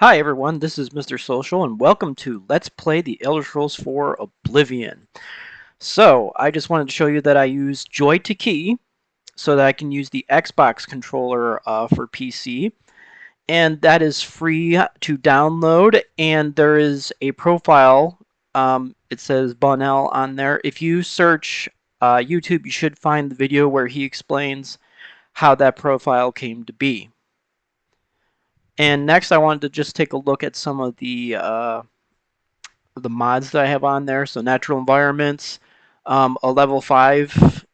Hi everyone, this is Mr. Social and welcome to Let's Play the Elder Scrolls 4 Oblivion. So, I just wanted to show you that I use Joy to Key so that I can use the Xbox controller for PC, and that is free to download, and there is a profile, it says Bonnell on there. If you search YouTube, you should find the video where he explains how that profile came to be. And next I wanted to just take a look at some of the mods that I have on there. So natural environments, a level 5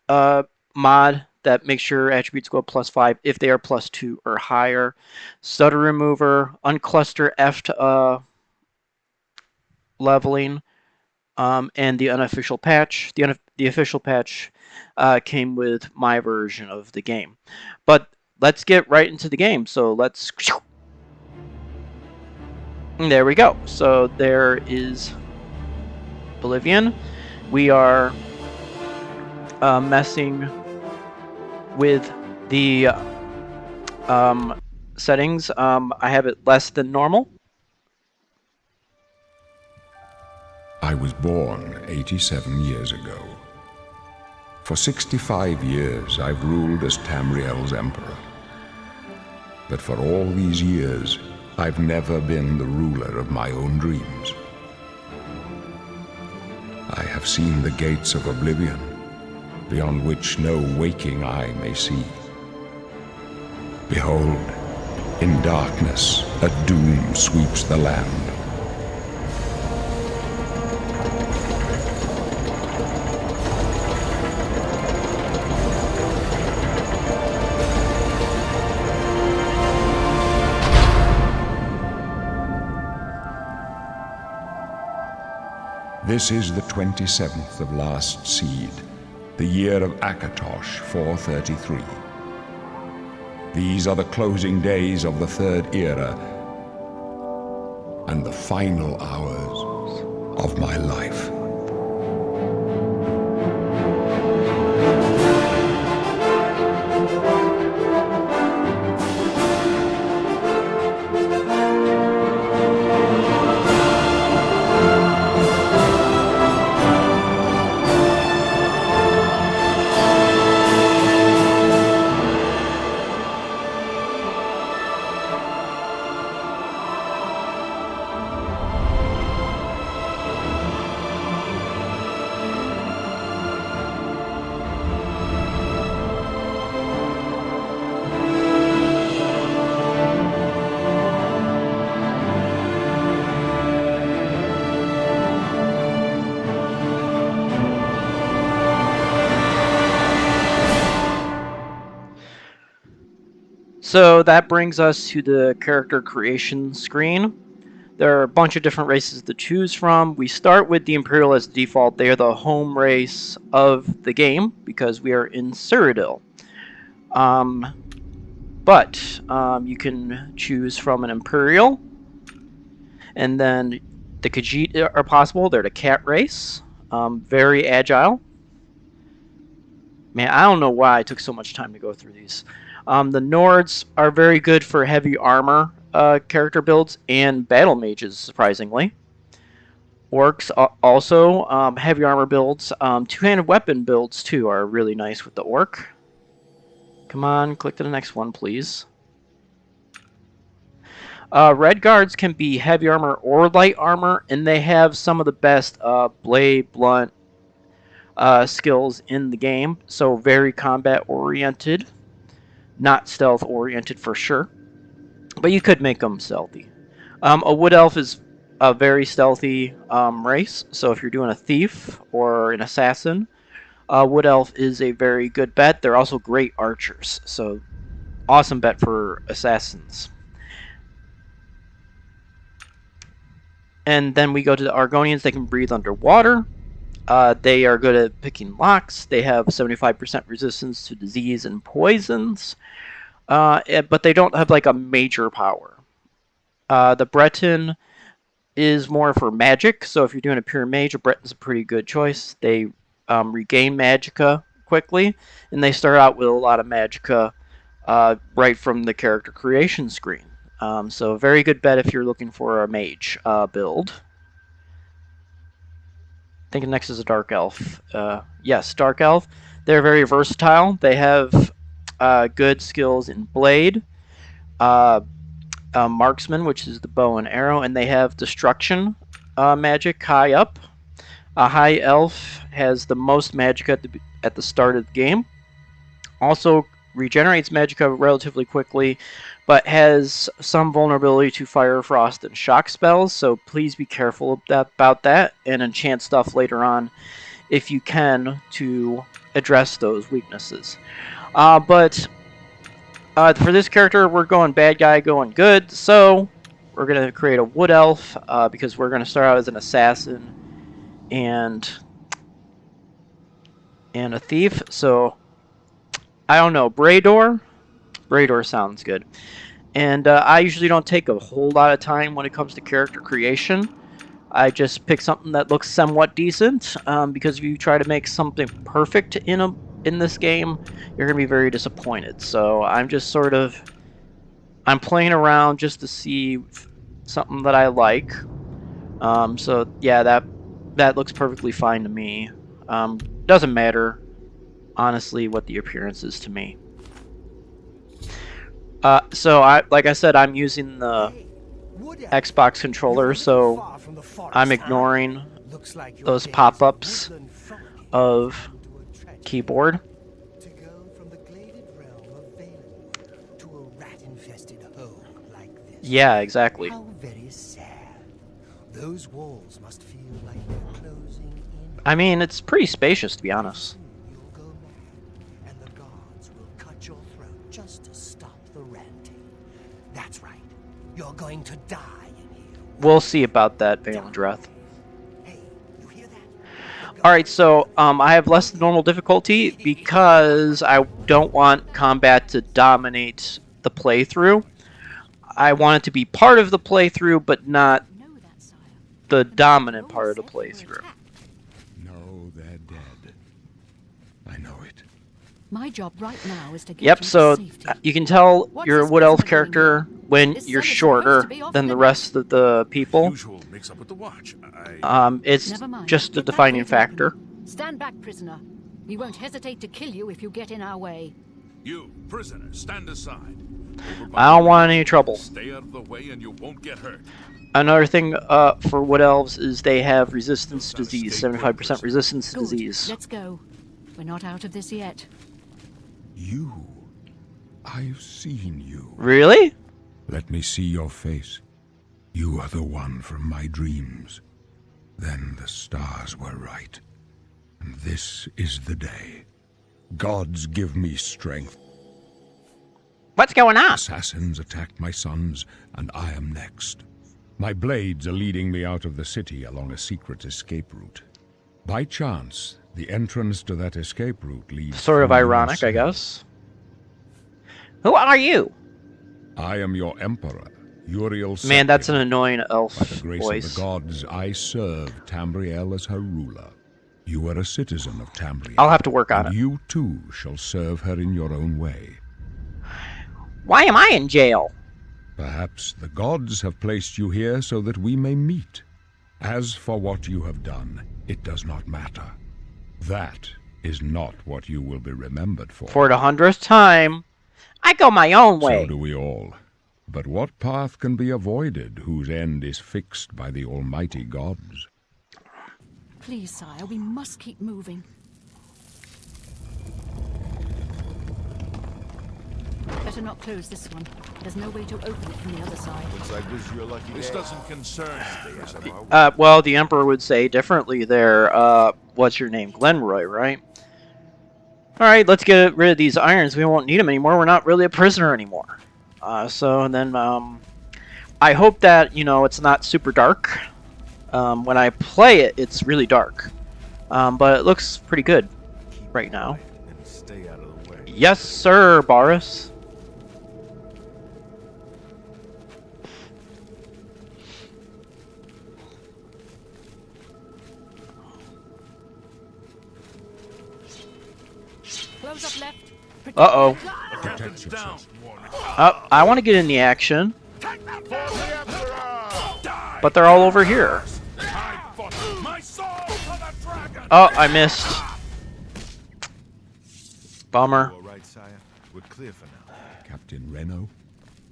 mod that makes your attributes go up +5 if they are +2 or higher. Stutter remover, uncluster F leveling, and the unofficial patch. The official patch came with my version of the game. But let's get right into the game. So let's... There we go. So there is Oblivion. We are messing with the settings. I have it less than normal. I was born 87 years ago. For 65 years, I've ruled as Tamriel's emperor. But for all these years, I've never been the ruler of my own dreams. I have seen the gates of Oblivion, beyond which no waking eye may see. Behold, in darkness, a doom sweeps the land. This is the 27th of last seed, the year of Akatosh 433. These are the closing days of the Third Era and the final hours of my life. So that brings us to the character creation screen. There are a bunch of different races to choose from. We start with the Imperial as default. They are the home race of the game because we are in Cyrodiil. But you can choose from an Imperial, and then the Khajiit are possible. They're the cat race, very agile. Man, I don't know why I took so much time to go through these. The Nords are very good for heavy armor character builds and battle mages, surprisingly. Orcs also heavy armor builds. Two-handed weapon builds, too, are really nice with the orc. Come on, click to the next one, please. Red guards can be heavy armor or light armor, and they have some of the best blade, blunt skills in the game. So very combat-oriented. Not stealth-oriented for sure. But you could make them stealthy. A wood elf is a very stealthy race. So if you're doing a thief or an assassin, wood elf is a very good bet. They're also great archers. So awesome bet for assassins. And then we go to the Argonians. They can breathe underwater. They are good at picking locks. They have 75% resistance to disease and poisons. But they don't have like a major power. The Breton is more for magic, so if you're doing a pure mage, a Breton's a pretty good choice. They regain magicka quickly, and they start out with a lot of magicka right from the character creation screen. So very good bet if you're looking for a mage build. I think next is a Dark Elf. Yes, Dark Elf. They're very versatile. They have good skills in Blade, Marksman, which is the bow and arrow, and they have Destruction magic high up. A High Elf has the most magic at the start of the game. Also regenerates magicka relatively quickly, but has some vulnerability to fire, frost, and shock spells, so please be careful about that, and enchant stuff later on if you can to address those weaknesses. But for this character, we're going bad guy, going good, so we're going to create a Wood Elf, because we're going to start out as an assassin and a thief, so I don't know, Brador? Brador sounds good. And I usually don't take a whole lot of time when it comes to character creation. I just pick something that looks somewhat decent, because if you try to make something perfect in this game, you're going to be very disappointed. So I'm just sort of, I'm playing around just to see something that I like. So yeah, that looks perfectly fine to me. Doesn't matter, honestly, what the appearance is to me. So like I said, I'm using the Xbox controller, so I'm ignoring those pop-ups of keyboard. Yeah, exactly. How very sad. Those walls must feel like they're closing in. I mean, it's pretty spacious, to be honest. You'll go mad, and the guards will cut your throat just to stop the ranting. That's right. You're going to die in here. We'll see about that, Valandreth. Hey, you hear that? Alright, so I have less than normal difficulty because I don't want combat to dominate the playthrough. I want it to be part of the playthrough, but not the dominant part of the playthrough. No, they're dead. I know it. My job right now is to get Yep, you so to safety. you can tell What's you're a this Wood Elf prisoner doing character here? when This you're cell is shorter supposed to be off than the limits. rest of the people. Usual mix-up with the watch. It's Never mind. just a Get that defining gate factor. open. Stand back, prisoner. We won't hesitate to kill you if you get in our way. You, prisoner, stand aside. I don't want any trouble. Stay out of the way and you won't get hurt. Another thing for Wood Elves is they have resistance to disease, 75% resistance to Good. disease. Let's go. We're not out of this yet. You. I've seen you. Really? Let me see your face. You are the one from my dreams. Then the stars were right. And this is the day. Gods give me strength. What's going on? Assassins attacked my sons, and I am next. My blades are leading me out of the city along a secret escape route. By chance, the entrance to that escape route leads... Sort of from your ironic, I cell. guess. Who are you? I am your emperor, Uriel. Man, that's an annoying elf By the grace voice. of the gods, I serve Tamriel as her ruler. You are a citizen of Tamriel. I'll have to work on and it. you too shall serve her in your own way. Why am I in jail? Perhaps the gods have placed you here so that we may meet. As for what you have done, it does not matter. That is not what you will be remembered for. For the 100th time, I go my own way. So do we all. But what path can be avoided whose end is fixed by the almighty gods? Please, sire, we must keep moving. Better not close this one. There's no way to open it from the other side. Looks like this is your lucky This day. doesn't concern us, prisoner. Well, the Emperor would say differently there. What's your name? Glenroy, right? Alright, let's get rid of these irons. We won't need them anymore. We're not really a prisoner anymore. So then, I hope that, you know, it's not super dark. When I play it, it's really dark. But it looks pretty good right now. And stay out of the way. Yes, sir, Boris. Close up left. Uh-oh. Captain's down. I want to get in the action. Attack But they're all over here. I fought my soul for the dragon. Oh, I missed. Bummer. All right, sire. We're clear for now. Captain Reno?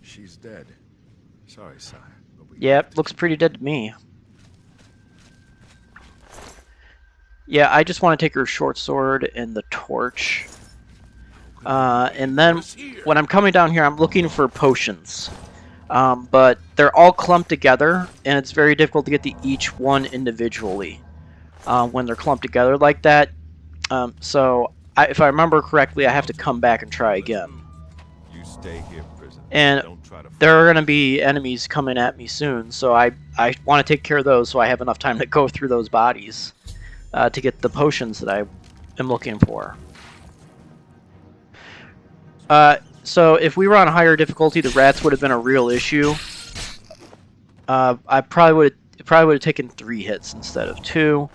She's dead. Sorry, sire. But we Yep, looks pretty dead to me. Yeah, I just want to take her short sword and the torch. And then when I'm coming down here, I'm looking for potions. But they're all clumped together, and it's very difficult to get to each one individually when they're clumped together like that. So if I remember correctly, I have to come back and try again. You stay here, prisoner. And Don't try to there are going to be enemies coming at me soon, so I want to take care of those so I have enough time to go through those bodies to get the potions that I am looking for. So if we were on a higher difficulty, the rats would have been a real issue. It probably would have taken 3 hits instead of 2,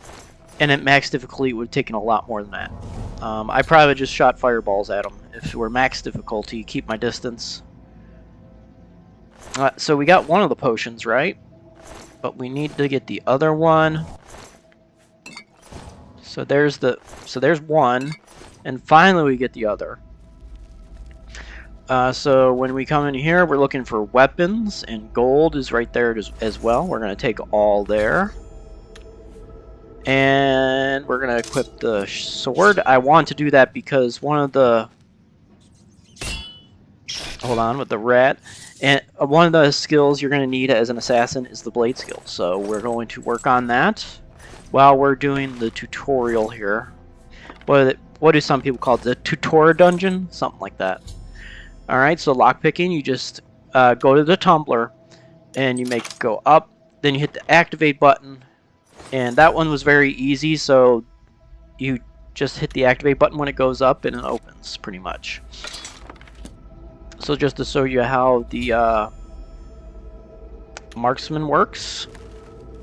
and at max difficulty it would have taken a lot more than that. I probably just shot fireballs at them if it were max difficulty. Keep my distance. So we got one of the potions, right? But we need to get the other one. So there's one, and finally we get the other. So when we come in here, we're looking for weapons, and gold is right there as well. We're going to take all there. And we're going to equip the sword. I want to do that because one of the... Hold on, with the rat. And one of the skills you're going to need as an assassin is the blade skill. So we're going to work on that while we're doing the tutorial here. What do some people call it? The tutorial dungeon? Something like that. Alright, so lockpicking, you just go to the tumbler and you make it go up. Then you hit the activate button. And that one was very easy, so you just hit the activate button when it goes up and it opens, pretty much. So just to show you how the marksman works,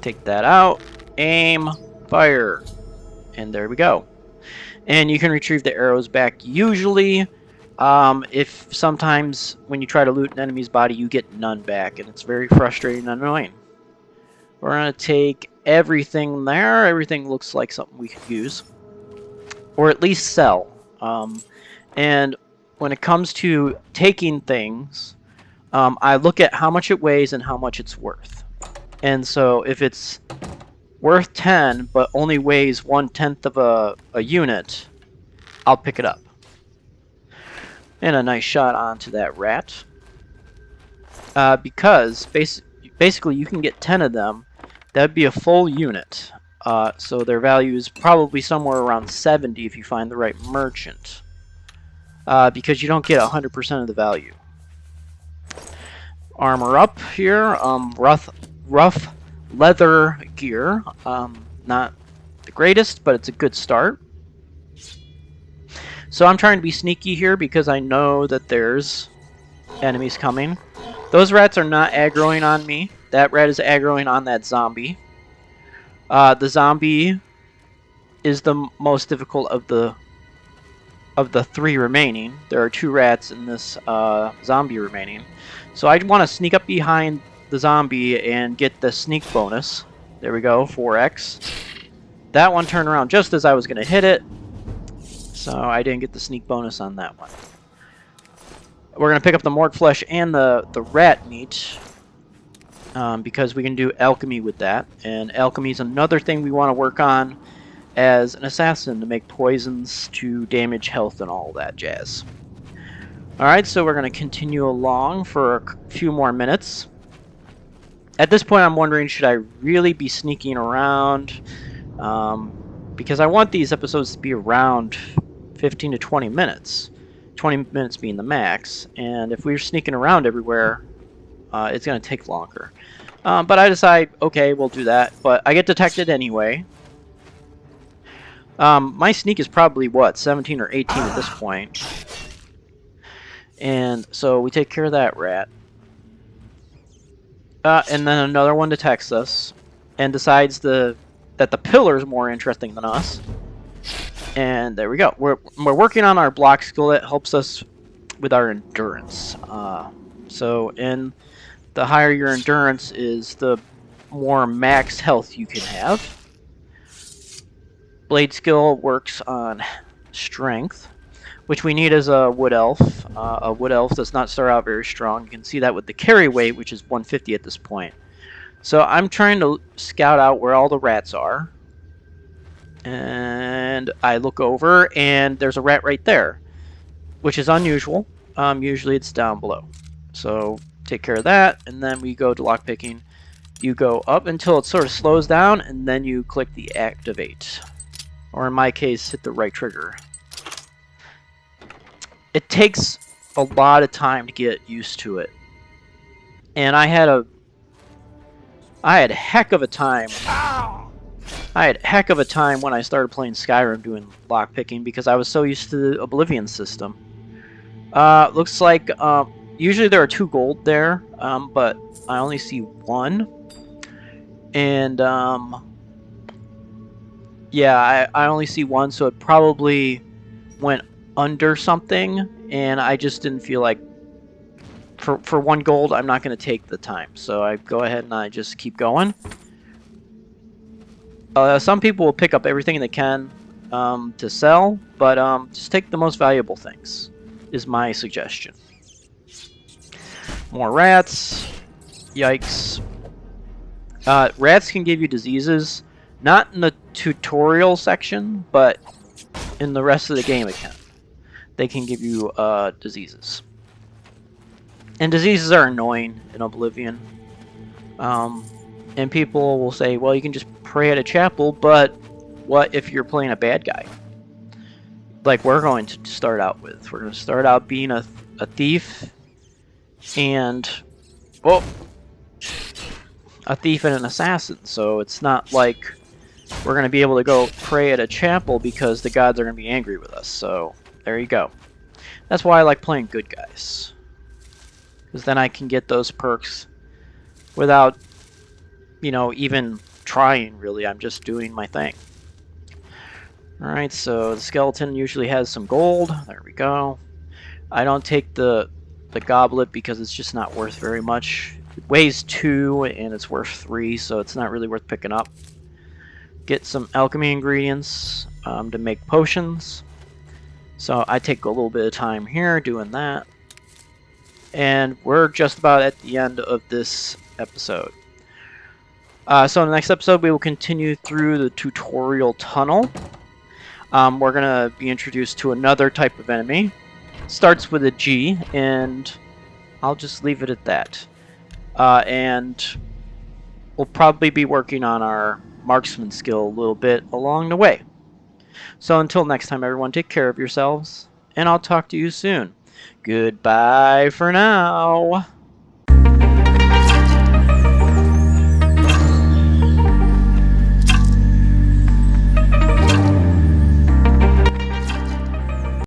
take that out, aim, fire, and there we go. And you can retrieve the arrows back usually. If sometimes when you try to loot an enemy's body, you get none back, and it's very frustrating and annoying. We're going to take everything there. Everything looks like something we could use, or at least sell. And when it comes to taking things, I look at how much it weighs and how much it's worth. And so if it's worth 10 but only weighs 1/10 of a unit, I'll pick it up. And a nice shot onto that rat. Because basically you can get 10 of them. That'd be a full unit. So their value is probably somewhere around 70 if you find the right merchant. Because you don't get 100% of the value. Armor up here. Rough leather gear. Not the greatest, but it's a good start. So I'm trying to be sneaky here because I know that there's enemies coming. Those rats are not aggroing on me. That rat is aggroing on that zombie. The zombie is the most difficult of the 3 remaining. There are 2 rats in this zombie remaining. So I want to sneak up behind the zombie and get the sneak bonus. There we go, 4x. That one turned around just as I was going to hit it. So I didn't get the sneak bonus on that one. We're going to pick up the morgue flesh and the rat meat. Because we can do alchemy with that. And alchemy is another thing we want to work on as an assassin to make poisons to damage health and all that jazz. Alright, so we're going to continue along for a few more minutes. At this point I'm wondering, should I really be sneaking around? Because I want these episodes to be around 15 to 20 minutes. 20 minutes being the max. And if we're sneaking around everywhere, it's going to take longer. But I decide, okay, we'll do that. But I get detected anyway. My sneak is probably, what, 17 or 18 at this point. And so we take care of that rat. And then another one detects us and decides that the pillar is more interesting than us. And there we go. We're working on our block skill that helps us with our endurance. So in the higher your endurance is, the more max health you can have. Blade skill works on strength, which we need as a wood elf. A wood elf does not start out very strong. You can see that with the carry weight, which is 150 at this point. So I'm trying to scout out where all the rats are. And I look over, and there's a rat right there, which is unusual. Usually it's down below. So take care of that, and then we go to lockpicking. You go up until it sort of slows down, and then you click the activate. Or in my case, hit the right trigger. It takes a lot of time to get used to it. And I had heck of a time. I had heck of a time when I started playing Skyrim doing lockpicking because I was so used to the Oblivion system. Looks like usually there are 2 gold there, but I only see 1. And yeah, I only see 1, so it probably went under something, and I just didn't feel like for 1 gold I'm not going to take the time, so I go ahead and I just keep going. Some people will pick up everything they can to sell, but just take the most valuable things is my suggestion. More rats. Yikes. Rats can give you diseases, not in the tutorial section, but in the rest of the game it can. They can give you diseases. And diseases are annoying in Oblivion. And people will say, well, you can just pray at a chapel, but what if you're playing a bad guy? Like we're going to start out with. We're going to start out being a thief and... well, a thief and an assassin. So it's not like we're going to be able to go pray at a chapel because the gods are going to be angry with us. So there you go. That's why I like playing good guys. Because then I can get those perks without, you know, even trying, really. I'm just doing my thing. Alright, so the skeleton usually has some gold. There we go. I don't take the goblet because it's just not worth very much. It weighs 2 and it's worth 3, so it's not really worth picking up. Get some alchemy ingredients to make potions. So I take a little bit of time here doing that. And we're just about at the end of this episode. So in the next episode, we will continue through the tutorial tunnel. We're going to be introduced to another type of enemy. Starts with a G, and I'll just leave it at that. And we'll probably be working on our marksman skill a little bit along the way. So until next time, everyone, take care of yourselves, and I'll talk to you soon. Goodbye for now.